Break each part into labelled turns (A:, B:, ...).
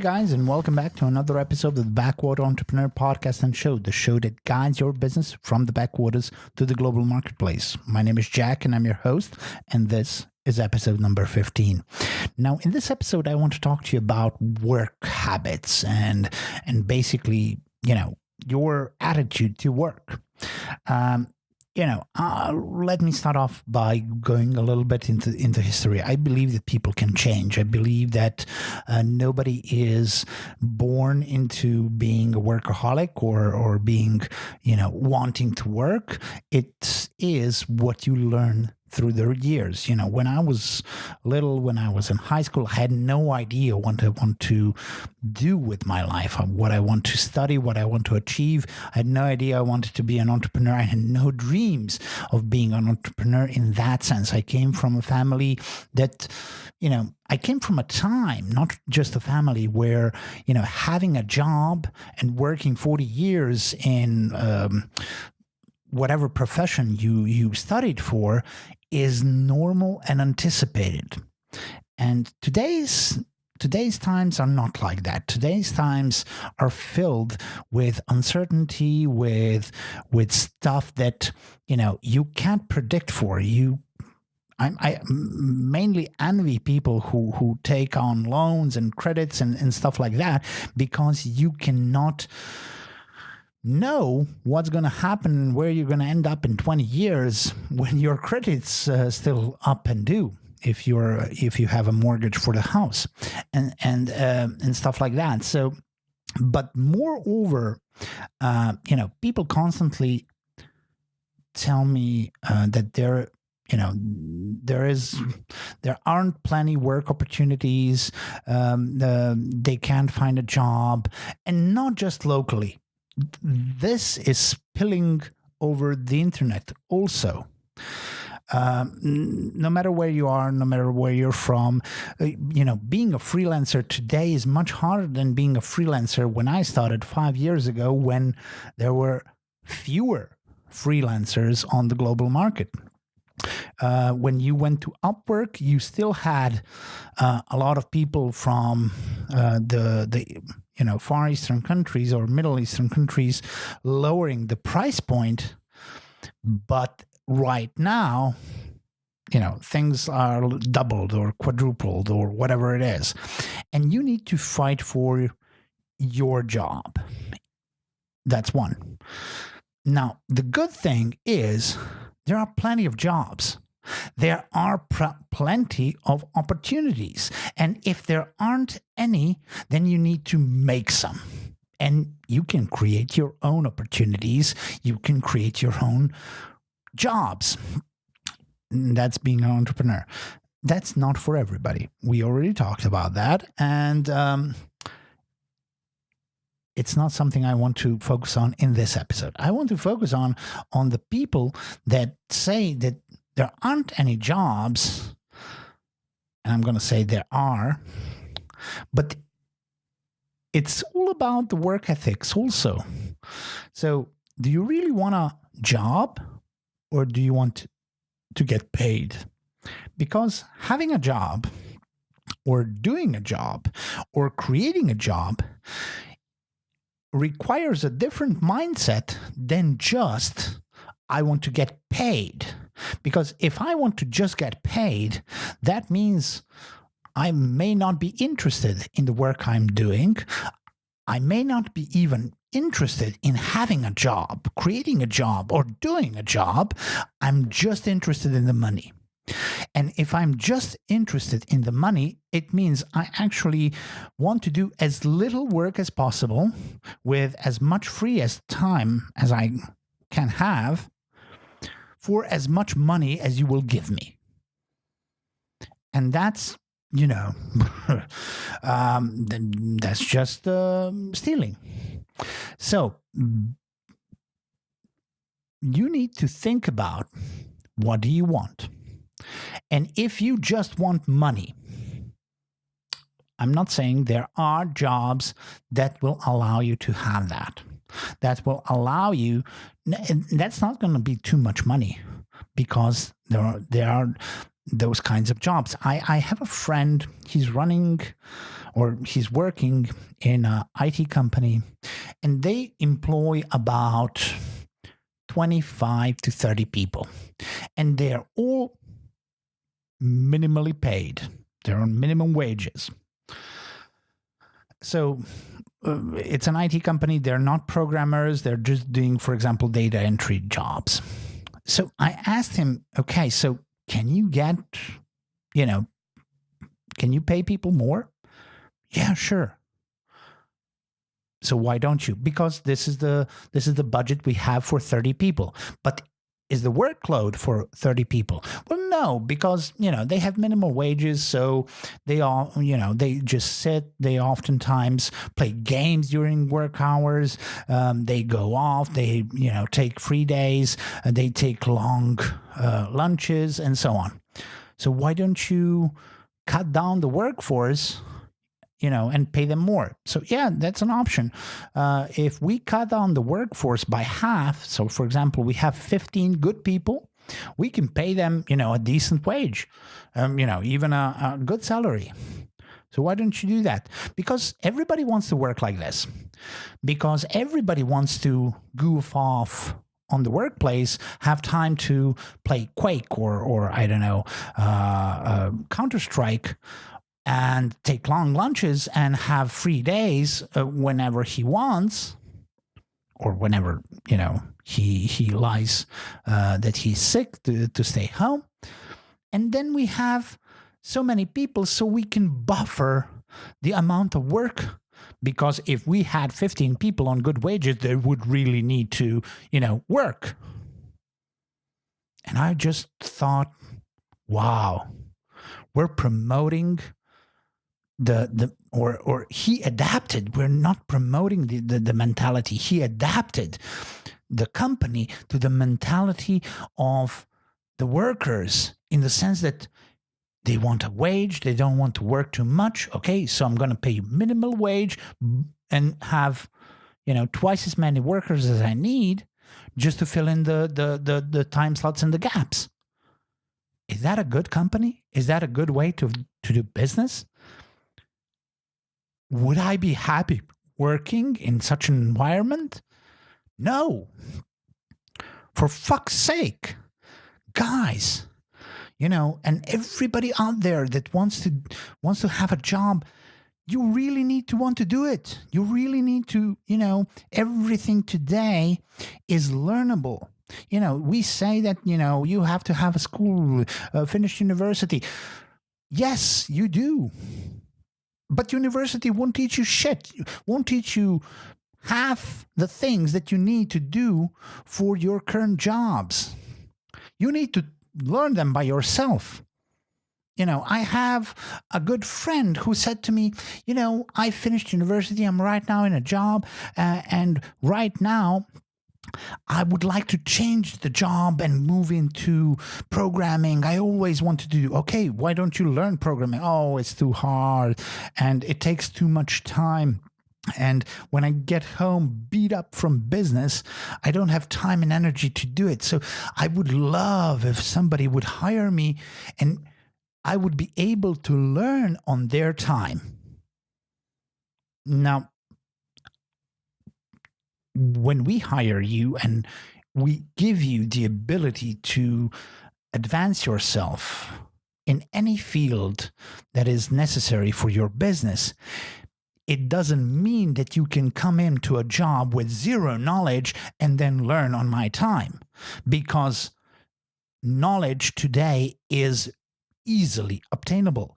A: guys, and welcome back to another episode of the Backwater Entrepreneur Podcast and Show, the show that guides your business from the backwaters to the global marketplace. My name is Jack, and I'm your host, and this is episode number 15. Now, in this episode, I want to talk to you about work habits and basically, your attitude to work. Let me start off by going a little bit into history. I believe that people can change. I believe that nobody is born into being a workaholic or being, wanting to work. It is what you learn through the years. When I was little, when I was in high school, I had no idea what I want to do with my life, what I want to study, what I want to achieve. I had no idea I wanted to be an entrepreneur. I had no dreams of being an entrepreneur in that sense. I came from a family that, I came from a time, not just a family, where, having a job and working 40 years in whatever profession you studied for is normal and anticipated. And today's times are not like that. Today's times are filled with uncertainty, with stuff that, you can't predict for. I mainly envy people who take on loans and credits and stuff like that, because you cannot know what's going to happen, where you're going to end up in 20 years when your credit's still up and due, if you have a mortgage for the house and stuff like that. So, but moreover, people constantly tell me that there aren't plenty work opportunities. They can't find a job, and not just locally. This is spilling over the internet also. No matter where you are, no matter where you're from, being a freelancer today is much harder than being a freelancer when I started 5 years ago, when there were fewer freelancers on the global market. When you went to Upwork, you still had a lot of people from the Far Eastern countries or Middle Eastern countries lowering the price point. But right now, things are doubled or quadrupled or whatever it is. And you need to fight for your job. That's one. Now, the good thing is there are plenty of jobs. There are plenty of opportunities. And if there aren't any, then you need to make some. And you can create your own opportunities. You can create your own jobs. That's being an entrepreneur. That's not for everybody. We already talked about that. And it's not something I want to focus on in this episode. I want to focus on the people that say that there aren't any jobs, and I'm going to say there are, but it's all about the work ethics also. So, do you really want a job, or do you want to get paid? Because having a job, or doing a job, or creating a job requires a different mindset than just, I want to get paid. Because if I want to just get paid, that means I may not be interested in the work I'm doing. I may not be even interested in having a job, creating a job, or doing a job. I'm just interested in the money. And if I'm just interested in the money, it means I actually want to do as little work as possible with as much free as time as I can have, for as much money as you will give me. And that's, that's just stealing. So you need to think about, what do you want? And if you just want money, I'm not saying there are jobs that will allow you to have that. That will allow you, that's not going to be too much money, because there are those kinds of jobs. I have a friend, he's running, or he's working in an IT company, and they employ about 25 to 30 people, and they're all minimally paid. They're on minimum wages. So it's an IT company. They're not programmers. They're just doing, for example, data entry jobs. So I asked him, okay, so can you get, can you pay people more? Yeah, sure. So why don't you? Because this is the budget we have for 30 people. But is the workload for 30 people? Well, no, because, they have minimal wages. So they all, they just sit. They oftentimes play games during work hours. They go off. They, take free days. They take long lunches and so on. So why don't you cut down the workforce, and pay them more? So yeah, that's an option. If we cut down the workforce by half, so for example, we have 15 good people, we can pay them, a decent wage, even a good salary. So why don't you do that? Because everybody wants to work like this. Because everybody wants to goof off on the workplace, have time to play Quake or I don't know, Counter-Strike, and take long lunches and have free days whenever he wants, or whenever, he lies that he's sick to stay home. And then we have so many people so we can buffer the amount of work. Because if we had 15 people on good wages, they would really need to, work. And I just thought, wow, we're promoting or he adapted. We're not promoting the mentality. He adapted the company to the mentality of the workers, in the sense that they want a wage. They don't want to work too much. Okay, so I'm going to pay you minimal wage and have, twice as many workers as I need, just to fill in the time slots and the gaps. Is that a good company? Is that a good way to do business? Would I be happy working in such an environment? No. For fuck's sake, guys. And everybody out there that wants to have a job, you really need to want to do it. You really need to, everything today is learnable. We say that, you have to have a school, finish university. Yes, you do. But university won't teach you shit. Won't teach you half the things that you need to do for your current jobs. You need to learn them by yourself. I have a good friend who said to me, I finished university. I'm right now in a job. And right now, I would like to change the job and move into programming. I always wanted to do, okay, why don't you learn programming? Oh, it's too hard and it takes too much time. And when I get home beat up from business, I don't have time and energy to do it. So I would love if somebody would hire me and I would be able to learn on their time. Now, when we hire you and we give you the ability to advance yourself in any field that is necessary for your business, it doesn't mean that you can come into a job with zero knowledge and then learn on my time, because knowledge today is easily obtainable.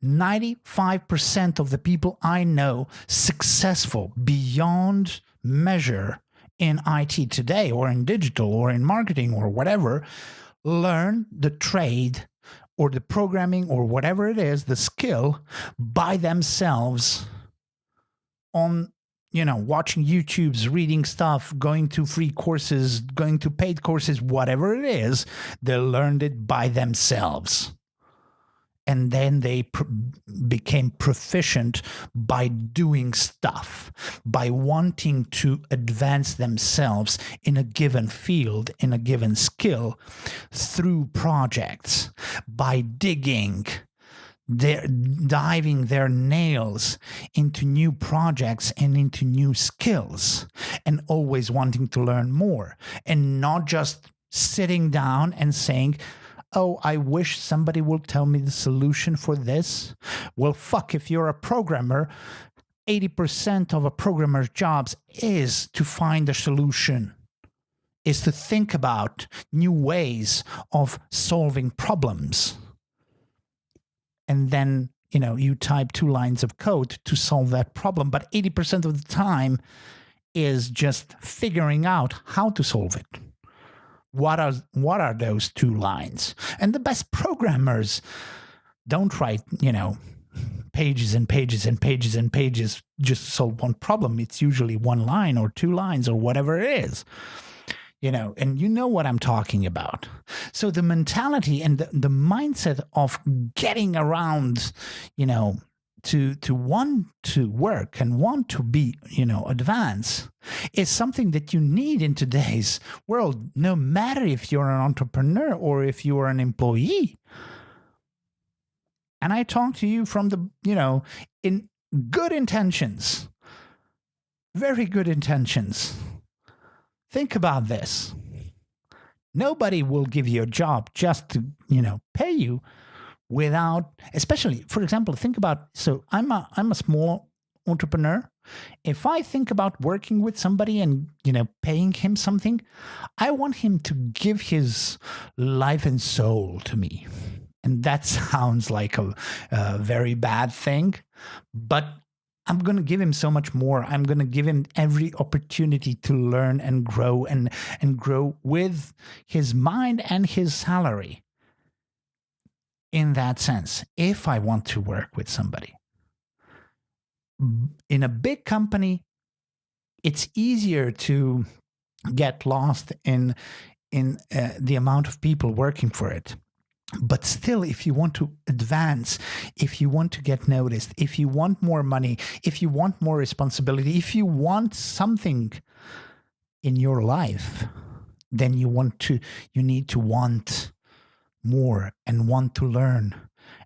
A: 95% of the people I know successful beyond measure in IT today, or in digital, or in marketing, or whatever, learn the trade or the programming or whatever it is, the skill, by themselves on, watching YouTubes, reading stuff, going to free courses, going to paid courses, whatever it is, they learned it by themselves. And then they became proficient by doing stuff, by wanting to advance themselves in a given field, in a given skill, through projects, by digging they're diving their nails into new projects and into new skills, and always wanting to learn more, and not just sitting down and saying, oh, I wish somebody will tell me the solution for this. Well, fuck, if you're a programmer, 80% of a programmer's jobs is to find a solution, is to think about new ways of solving problems. And then, you type 2 lines of code to solve that problem. But 80% of the time is just figuring out how to solve it. What are those 2 lines? And the best programmers don't write, pages and pages and pages and pages just to solve one problem. It's usually 1 line or 2 lines or whatever it is. And you know what I'm talking about. So the mentality and the mindset of getting around, to want to work and want to be, advance is something that you need in today's world, no matter if you're an entrepreneur or if you are an employee. And I talk to you from in good intentions, very good intentions. Think about this. Nobody will give you a job just to, pay you without, especially, for example, think about, so I'm a small entrepreneur. If I think about working with somebody and, paying him something, I want him to give his life and soul to me. And that sounds like a very bad thing, but I'm going to give him so much more. I'm going to give him every opportunity to learn and grow and grow with his mind and his salary. In that sense, if I want to work with somebody. In a big company, it's easier to get lost in the amount of people working for it. But still, if you want to advance, if you want to get noticed, if you want more money, if you want more responsibility, if you want something in your life, then you need to want more and want to learn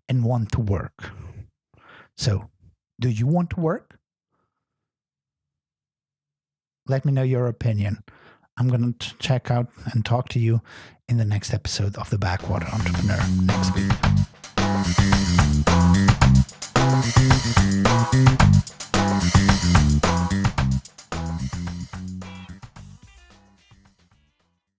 A: and want to work. So, do you want to work? Let me know your opinion. I'm going to check out and talk to you in the next episode of The Backwater Entrepreneur next week.